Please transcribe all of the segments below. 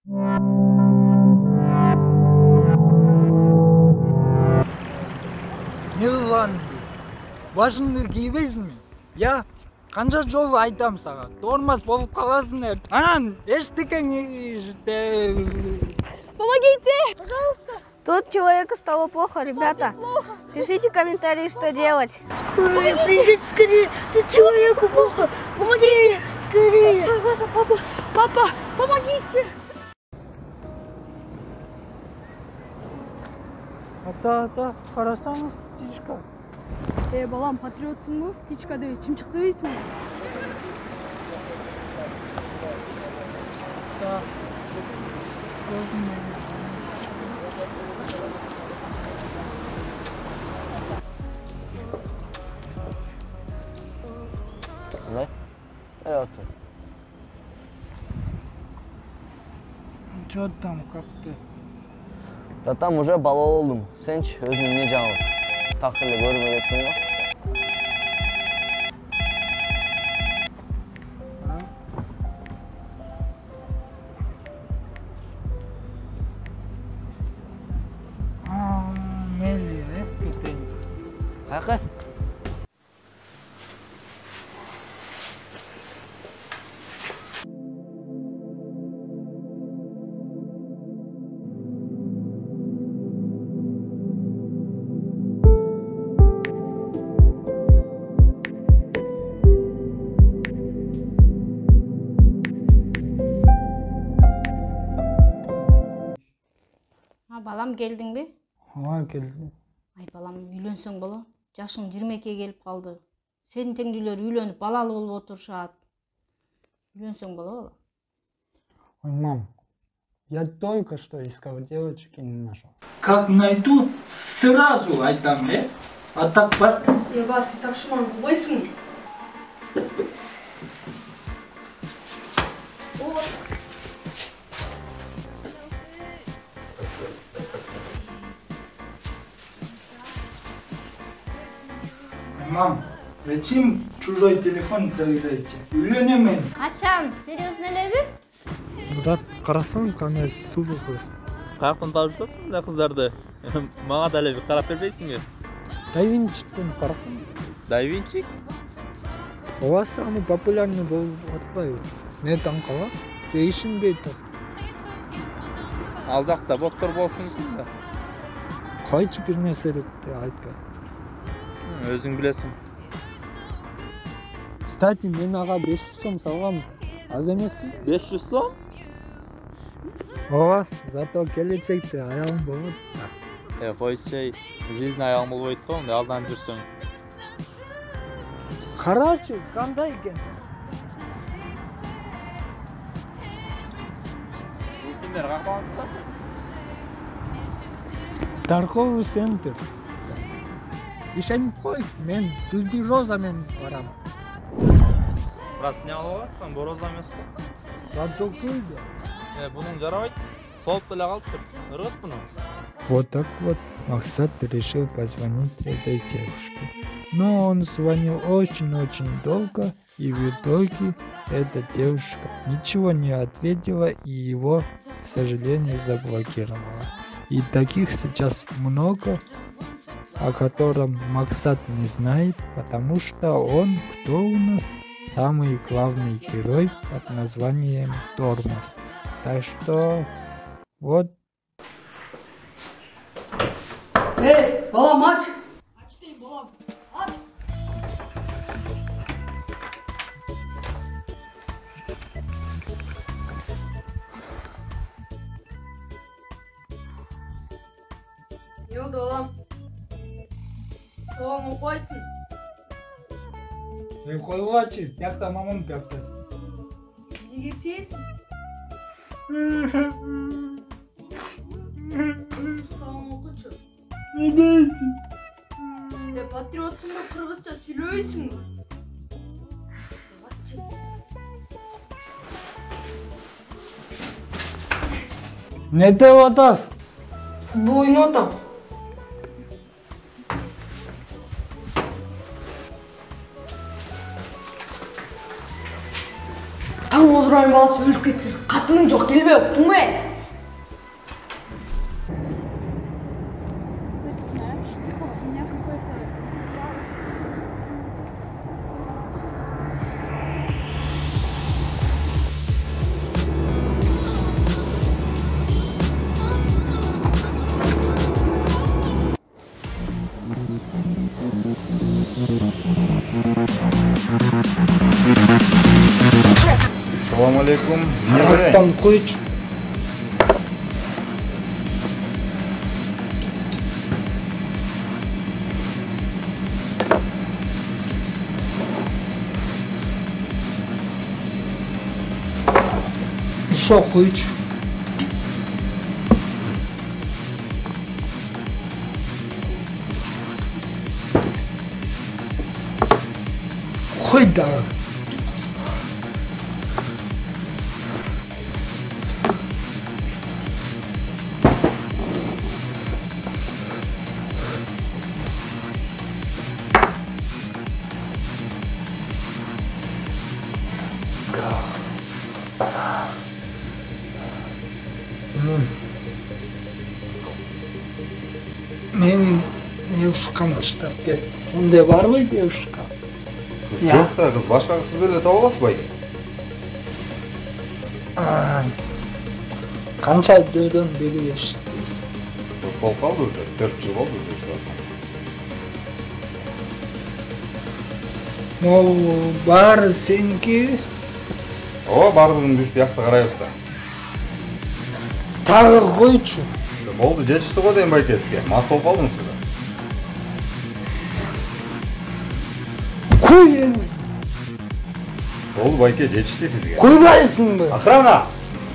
Не кылган? Башыңды кийбейсиңби? Я канча жолу айтам сага, тормоз болуп каласың эрт. Анан эчтекең Помогите! Пожалуйста! Тут человеку стало плохо, ребята. Пишите комментарии, что делать. Скорее, приезжайте скорее! Тут человеку плохо! Помогите! Скорее! Папа, помогите! Ата, карасаңыз, Тичка. Балам, патриотсың го? Тичка деп чымчык дебейсиң го? Ne? Evet. Чё там, как ты? Да там уже балал oldum. Senç özün ne canlı. Takdirle görmeye ettin var. Мели, hep кетейін. Қақы? Балам, келдің бе? Ооба, келдим. Ай, балам, үйлөнсөң боло. Жашың 22-ге келип калды. Сенин теңдүүлөр үйлөнүп, балалы болуп отурушат. Үйлөнсөң боло бала. Ой, мам, я только что искал девочек и не нашел. Как найду, сразу айтам, А так ба... Бас, тапшырманы кылбайсың. Мам, зачем чужой телефон проверяете? Үйленемен. Качан? Серьезно элеби? Мурат, карасаң, кандай сулуу кыз. Каяктан таап жатасың да кыздарды? Мага да эле карап бербейсиңби? Давинчиктен карасаң. Давинчик? Ооба, самый популярный болуп атпайбы? Не таң каласың? Же ишенбей атасың? Ал жакта боттор болсун да. Койчу бир нерселерди айтпа. Өзүң билесиң. Кстати, мен ага 500 сом салгам. Аз эмеспи? 500 сом? Ооба, зато келечекте аялым болот. Койчу, жизнь аялым болбойт го, мындай алданып жүрсөң. Карачы, кандай экен? Бул киндер какаланып турасың? Торговый центр. Ишенип кой, мен Түздүү Роза менен барам. Брат, не алып аласың, бу роза эмес го. Зато кылды. Бунун жарабайт. Солуп деле калыптыр. Ыргыт муну. Вот так вот Максат решил позвонить этой девушке. Но он звонил очень-очень долго, и в итоге эта девушка ничего не ответила и его, к сожалению, заблокировала. И таких сейчас много, о котором Максат не знает, потому что он кто у нас? Самый главный герой под названием Тормоз. Так что вот. Эй, балам, ач! Ач дейм, балам, ач! Не oldu балам? Soğumu koysun. Койгочу, бияқта мамам бияқтасын. Неге сүйесің? Soğumu okuçu. Не дейсің? Патриотсың ба, қырғызша сөйлейсің ба? Не деп атасың? Футбол ойнап атам. Таң озырайын баласы өліп кеткен. қатының жоқ келбей ұқтың ба? Салам алейкум. Не Ақтан қойшы. Еще қойшы. Қой дағы. Мен девушкам таштап кетті. Сенде бар ғой девушка? Қыз көп та, қыз башқа қызды деле таба аласыз бай. Қанша жылдан бері естідіңіз? Көп болып қалды уже, 4 жыл болды уже. Ол бар сенки? О, бардығын біз бияқты қарайыз да. Тағы қойшы. Болды, жетішті ғой дейін байке сізге. Мас болып қалдыңыз сізді. Қой енді. Болды байке, жетішті сізге. Қойбайсың ба? Охрана!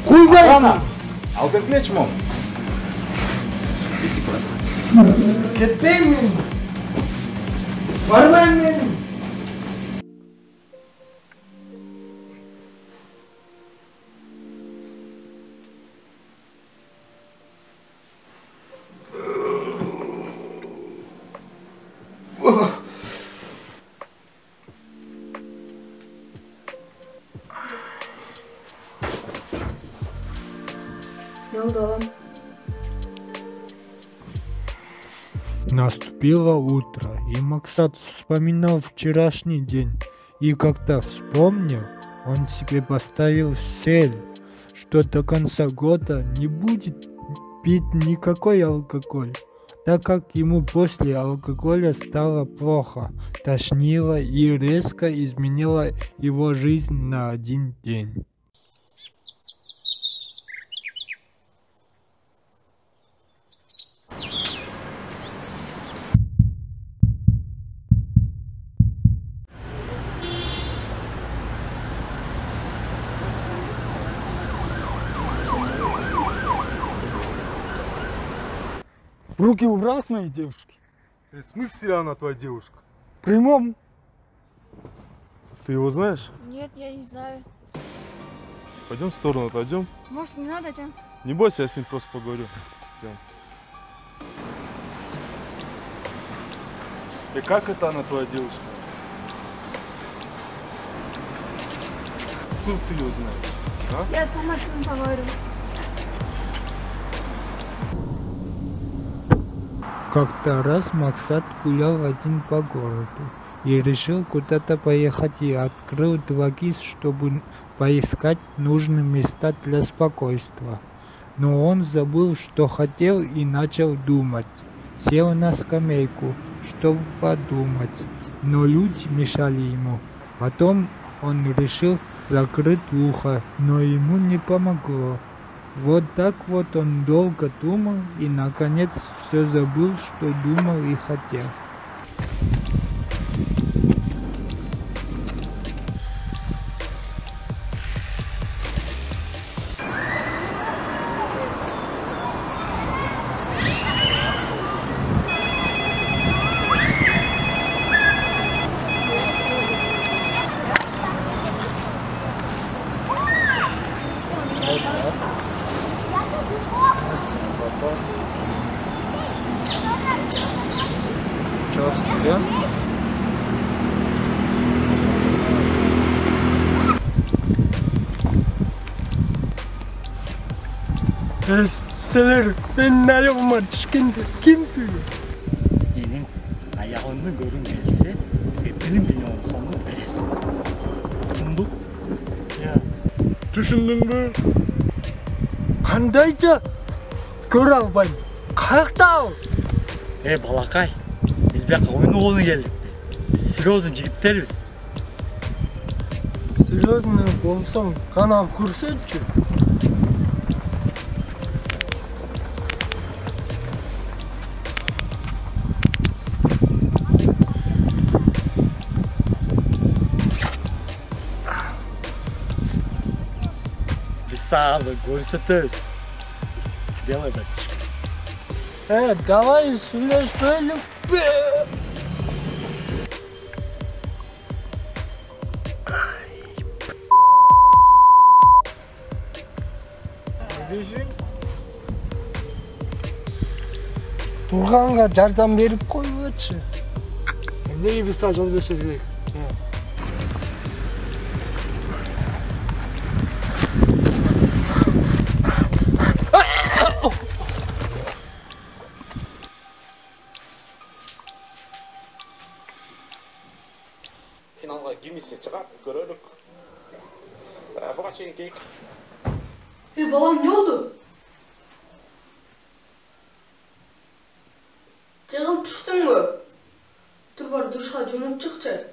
Қойбайсың. Алып кеткілечі мұны. Кетпеймін. Бармайым менің. Наступило утро, и Максат вспоминал вчерашний день. И когда вспомнил, он себе поставил цель, что до конца года не будет пить никакой алкоголь, так как ему после алкоголя стало плохо, тошнило и резко изменило его жизнь на один день. Руки убрал с моей девушки? В смысле она твоя девушка? В прямом. Ты его знаешь? Нет, я не знаю. Пойдем в сторону, отойдем. Может, не надо, Джан? Не бойся, я с ним просто поговорю. Идем. И как это она твоя девушка? Откуда ты ее знаешь? А? Я сама с ним поговорю. Как-то раз Максат гулял один по городу и решил куда-то поехать и открыл 2 GIS, чтобы поискать нужные места для спокойствия. Но он забыл, что хотел, и начал думать. Сел на скамейку, чтобы подумать, но люди мешали ему. Потом он решил закрыть ухо, но ему не помогло. Вот так вот он долго думал и наконец все забыл, что думал и хотел. Что, серьезно? Sesler benim ayağıma çıkınca kim söylüyor? Benim ayağını görün gelse benim dünyanın sonunu veresin. Okunduk. Ya. Düşündün mü? Kandayca gör albayım. Kayakta ol. Balakay. Biz bir oyun oğlunu geldik. Sirozun jigitteriz. Sirozun bolsang kanal kursetçi. Сразу көрсөтөбүз. Делай братчик. Давай сүйлөшпөйлү. Турганга жардам берип койгучу. Эмнеге биз сага жол беришибиз керек? Finalga kimisi çıkar, görürük. Buga çeyin keyik. Balam ne oldu? Jığılıp düştün mü? Dur bar duşa jo'nab çıkçı.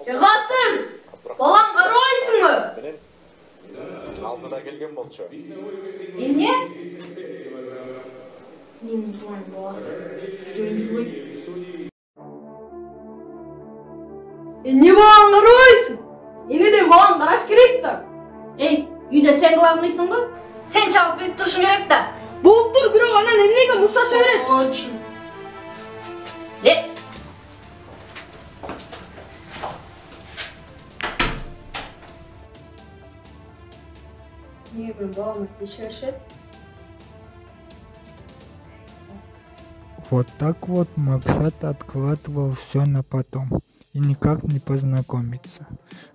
Yığattın! Balam karabaysın mı? Aldıda gelgen bolçu. Emne? Neyim durayım boğaz? Jön. Ne balan karabaysın? Yeniden balan karaş gerek de. Үйде сен кылалмайсың да? Сен чалып берип турушуң керек да. Болуп тур, бирок анан эмнеге мушташа берет? Niye ben bağlamak geçerse? Вот так вот Максат откладывал все на потом и никак не познакомиться.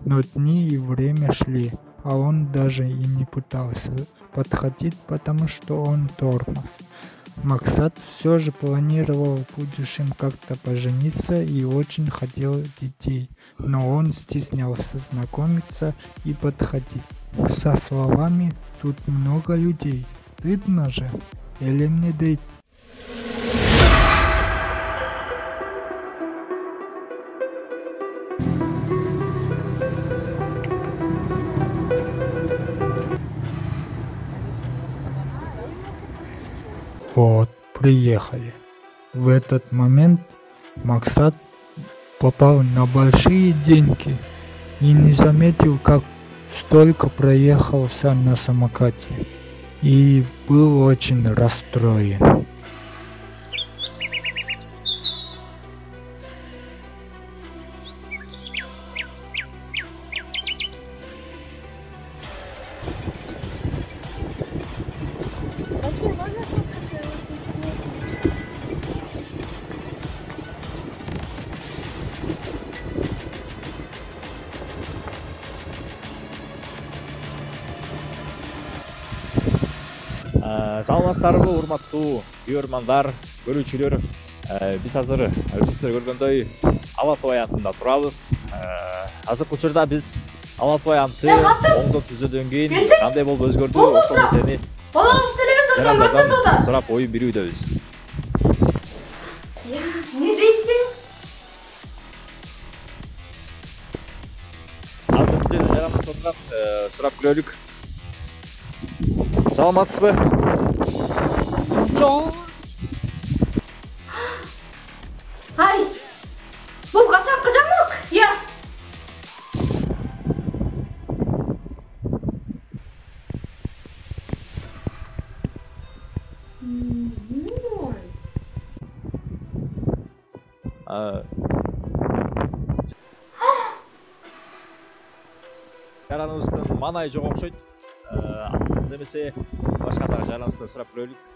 Но дни и время шли, а он даже и не пытался подходить, потому что он тормоз. Максат все же планировал в будущем как-то пожениться и очень хотел детей, но он стеснялся знакомиться и подходить. Со словами «тут много людей, стыдно же, или мне дать?» Вот, приехали. В этот момент Максат попал на большие деньги и не заметил, как столько проехался на самокате. И был очень расстроен. Саламатсыздарбы, урматтуу көрөрмандар, көрүүчүлөр. Биз азыр өзүңүздөр көргөндөй Алатуу аянтында турабыз. Азыркы учурда биз Алатуу аянты оңдоп түзөдөн кийин кандай болуп өзгөрдү, ошол нерсени Балаңыз телевизордон көрсөтүүдө. сурап оюн берүүдөбүз. Не дейсиң? Азыр бул жерде жаранып отурган сурап көрөлүк. Саламатсызбы? Ай, бұл қачанғы жамық? Я. Жараныбыздын маанайы жок окшойт. Немесе башка дагы жараныбыздан сурап көрөлүк.